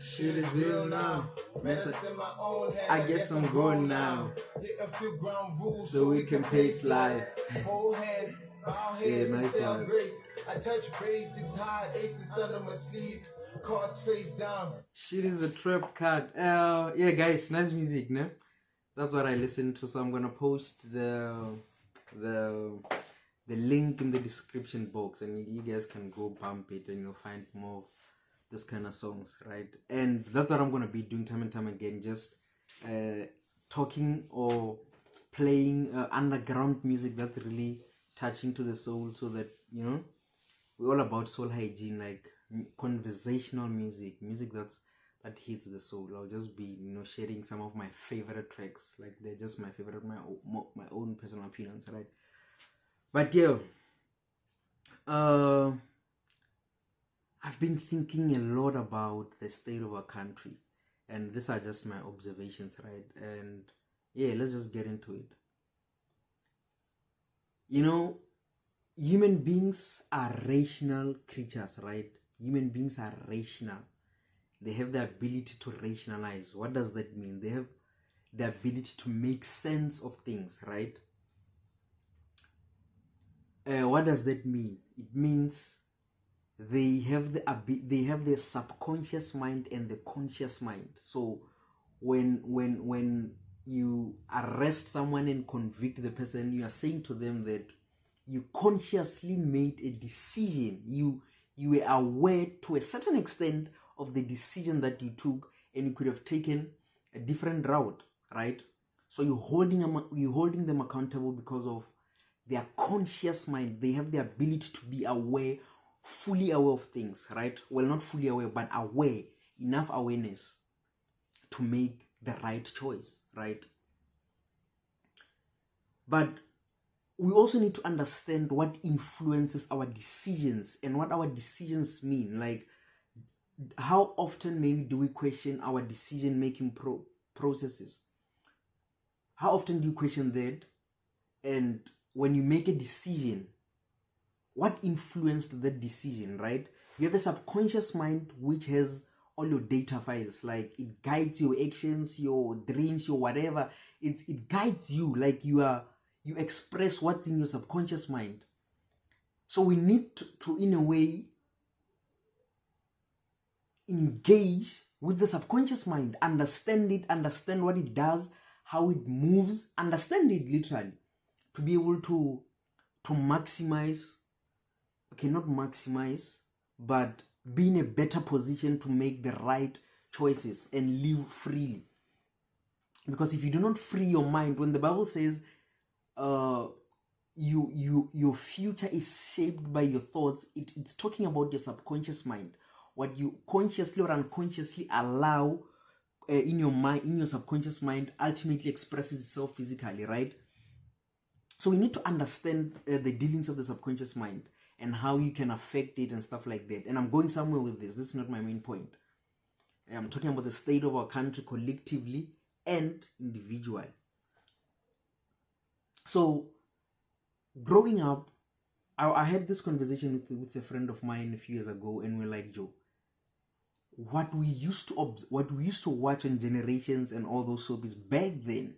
Shit is real now. I guess I'm going now. So we can pace life. Yeah, nice one. I touch basics hard, aces under my sleeves, cards face down. Shit is a trap card. Yeah, guys, nice music, no? That's what I listen to. So I'm gonna post the link in the description box, and you guys can go bump it and you'll find more of this kind of songs, right? And that's what I'm gonna be doing time and time again, just talking or playing underground music that's really touching to the soul, so that we're all about soul hygiene, like conversational music that hits the soul. I'll just be sharing some of my favorite tracks, like they're just my favorite, my own personal opinions, right? But yeah, I've been thinking a lot about the state of our country, and these are just my observations, right? And yeah, let's just get into it. Human beings are rational creatures, right? Human beings are rational. They have the ability to rationalize. What does that mean? They have the ability to make sense of things, right? What does that mean? It means they have the subconscious mind and the conscious mind. So when you arrest someone and convict the person, you are saying to them that you consciously made a decision. You were aware to a certain extent of the decision that you took, and you could have taken a different route, right? So you're holding them accountable because of their conscious mind. They have the ability to be aware, fully aware of things, right? Well, not fully aware, but aware, enough awareness to make the right choice, right? But we also need to understand what influences our decisions and what our decisions mean. Like, how often maybe do we question our decision-making processes? How often do you question that? And when you make a decision, what influenced that decision, right? You have a subconscious mind which has all your data files, like it guides your actions, your dreams, your whatever. It guides you, like you express what's in your subconscious mind. So we need to in a way engage with the subconscious mind, understand it, understand what it does, how it moves, understand it literally, to be able to maximize, okay, not maximize, but be in a better position to make the right choices and live freely. Because if you do not free your mind, when the Bible says your future is shaped by your thoughts, it's talking about your subconscious mind. What you consciously or unconsciously allow in your mind, in your subconscious mind, ultimately expresses itself physically, right? So we need to understand the dealings of the subconscious mind and how you can affect it and stuff like that. And I'm going somewhere with this. This is not my main point. I'm talking about the state of our country collectively and individually. So growing up, I had this conversation with a friend of mine a few years ago, and we're like, Joe, what we used to watch on Generations and all those soaps back then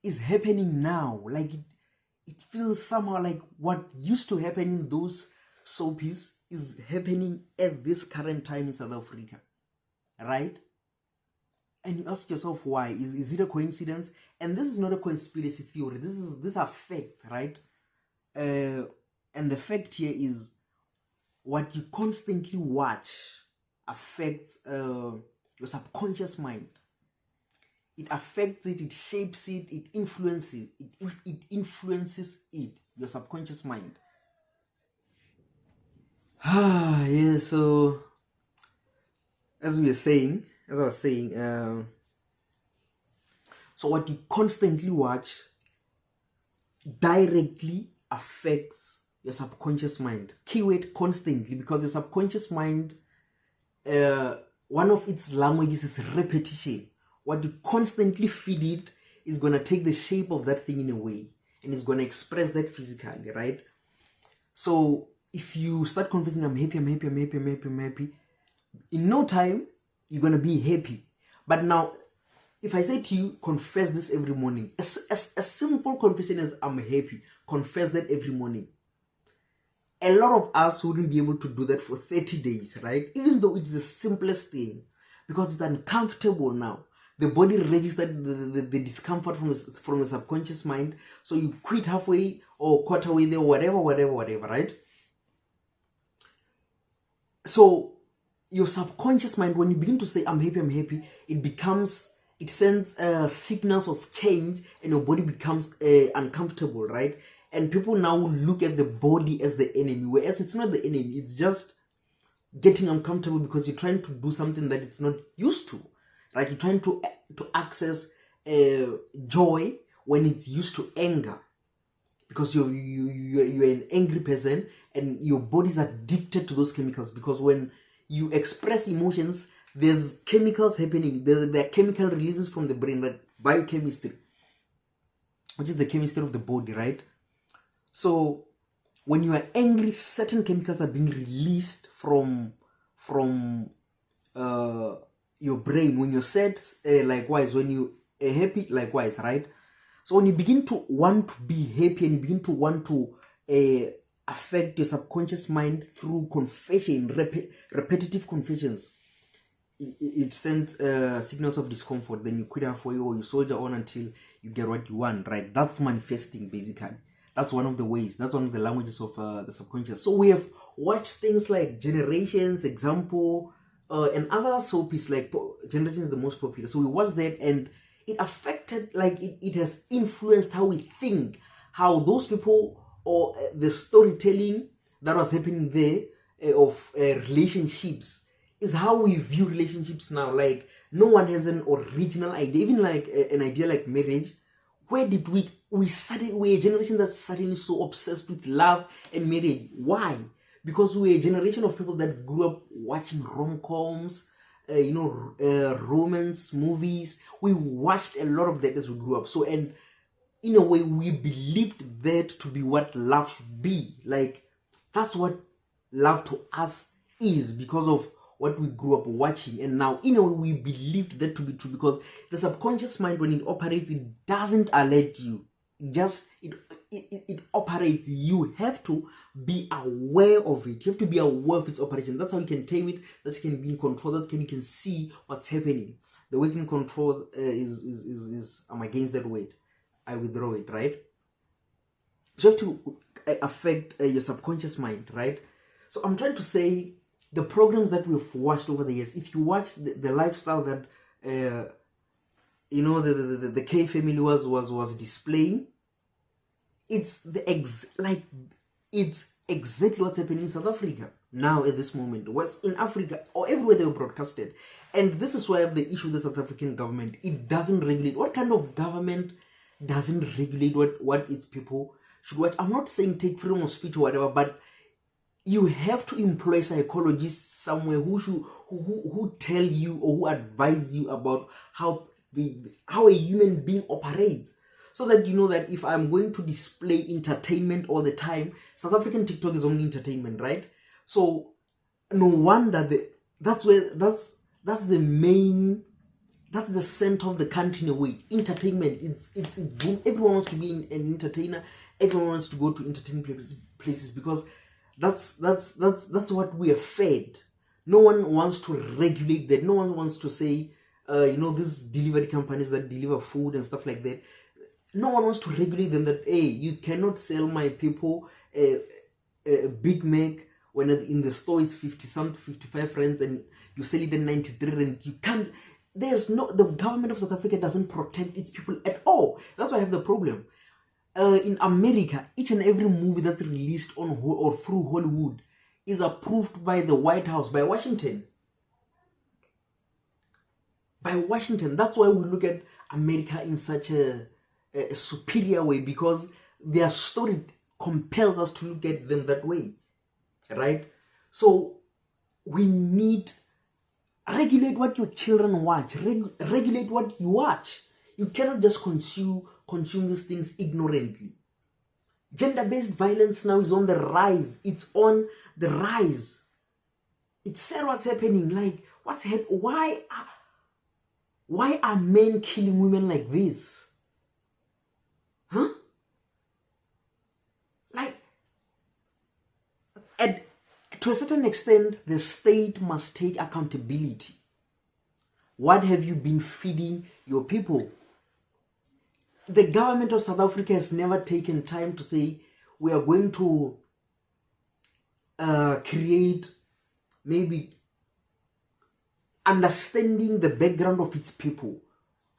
is happening now. Like it feels somehow like what used to happen in those soaps is happening at this current time in South Africa, right? And you ask yourself why. Is it a coincidence? And this is not a conspiracy theory. These are fact, right? And the fact here is what you constantly watch affects your subconscious mind. It affects it, it shapes it, it influences it, your subconscious mind. Yeah, so as I was saying, so what you constantly watch directly affects your subconscious mind. Keyword constantly, because your subconscious mind, one of its languages is repetition. What you constantly feed it is going to take the shape of that thing in a way, and it's going to express that physically, right? So if you start confessing, I'm happy, In no time, you're going to be happy. But now, if I say to you, confess this every morning, a simple confession is I'm happy. Confess that every morning. A lot of us wouldn't be able to do that for 30 days, right? Even though it's the simplest thing, because it's uncomfortable now. The body registered the discomfort from the subconscious mind. So you quit halfway or quarter way there, whatever, right? So your subconscious mind, when you begin to say, I'm happy, it sends signals of change, and your body becomes uncomfortable, right? And people now look at the body as the enemy, whereas it's not the enemy. It's just getting uncomfortable because you're trying to do something that it's not used to, right? You're trying to access joy when it's used to anger, because you're an angry person and your body's addicted to those chemicals. Because when you express emotions, there's chemicals happening. There are chemical releases from the brain, right? Biochemistry, which is the chemistry of the body, right? So when you are angry, certain chemicals are being released from your brain. When you're sad, likewise. When you are happy, likewise, right? So when you begin to want to be happy and you begin to want to affect your subconscious mind through confession, repetitive confessions, it sends signals of discomfort. Then you quit halfway or you soldier on until you get what you want, right? That's manifesting, basically. That's one of the ways. That's one of the languages of the subconscious. So we have watched things like Generations, Example, and other soapies. Like Generations is the most popular. So we watched that, and it affected, like it has influenced how we think, how those people, or the storytelling that was happening there of relationships, is how we view relationships now. Like no one has an original idea, even like an idea like marriage. Where did we're a generation that's suddenly so obsessed with love and marriage. Why? Because we're a generation of people that grew up watching rom-coms, romance movies. We watched a lot of that as we grew up. So, and in a way, we believed that to be what love should be. Like, that's what love to us is, because of what we grew up watching. And now, in a way, we believed that to be true, because the subconscious mind, when it operates, it doesn't alert you. It operates. You have to be aware of it. You have to be aware of its operation. That's how you can tame it. That's how you can be in control. That's how you can see what's happening. The word in control is I'm against that word. I withdraw it, right? So you have to affect your subconscious mind, right? So I'm trying to say, the programs that we've watched over the years, if you watch the lifestyle that the K family was displaying, it's it's exactly what's happening in South Africa now at this moment. West in Africa or everywhere they were broadcasted. And this is why I have the issue with the South African government. It doesn't regulate. What kind of government doesn't regulate what its people should watch? I'm not saying take freedom of speech or whatever, but you have to employ psychologists somewhere who tell you or who advise you about how a human being operates, so that you know that if I'm going to display entertainment all the time, South African TikTok is only entertainment, right? So no wonder that's the center of the country in a way. Entertainment, it's boom. Everyone wants to be an entertainer. Everyone wants to go to entertaining places because that's what we are fed. No one wants to regulate that. No one wants to say, these delivery companies that deliver food and stuff like that. No one wants to regulate them that, hey, you cannot sell my people a Big Mac when in the store it's 50 something, 55 rands, and you sell it at 93 rand. You can't. The government of South Africa doesn't protect its people at all. That's why I have the problem. In America, each and every movie that's released on or through Hollywood is approved by the White House, by Washington. That's why we look at America in such a superior way, because their story compels us to look at them that way, right? So we need regulate what your children watch. Regulate what you watch. You cannot just consume these things ignorantly. Gender-based violence now is on the rise. It's on the rise. It's sad what's happening. Like, why are men killing women like this? Huh? Like, to a certain extent, the state must take accountability. What have you been feeding your people? The government of South Africa has never taken time to say, we are going to create maybe understanding the background of its people,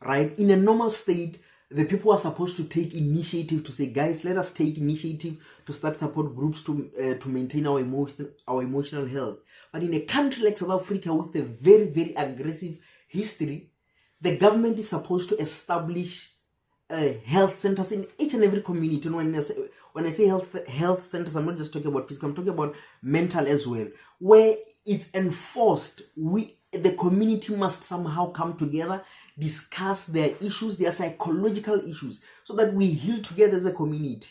right? In a normal state, the people are supposed to take initiative to say, guys, let us take initiative to start support groups to maintain our emotional health. But in a country like South Africa with a very, very aggressive history, the government is supposed to establish health centers in each and every community. And when I say health centers, I'm not just talking about physical, I'm talking about mental as well, where it's enforced. The community must somehow come together, discuss their issues, their psychological issues, so that we heal together as a community.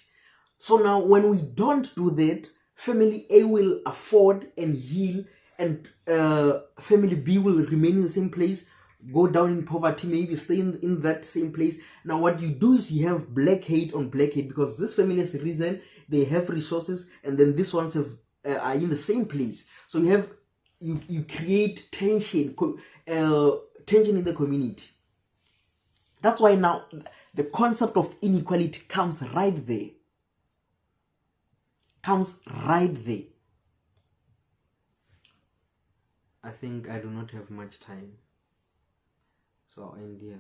So now when we don't do that, family A will afford and heal, and family B will remain in the same place, go down in poverty, maybe stay in that same place. Now what you do is you have black hate on black hate, because this family has risen, they have resources, and then these ones are in the same place. So you create tension in the community. That's why now the concept of inequality comes right there. I think I do not have much time, so I'll end here.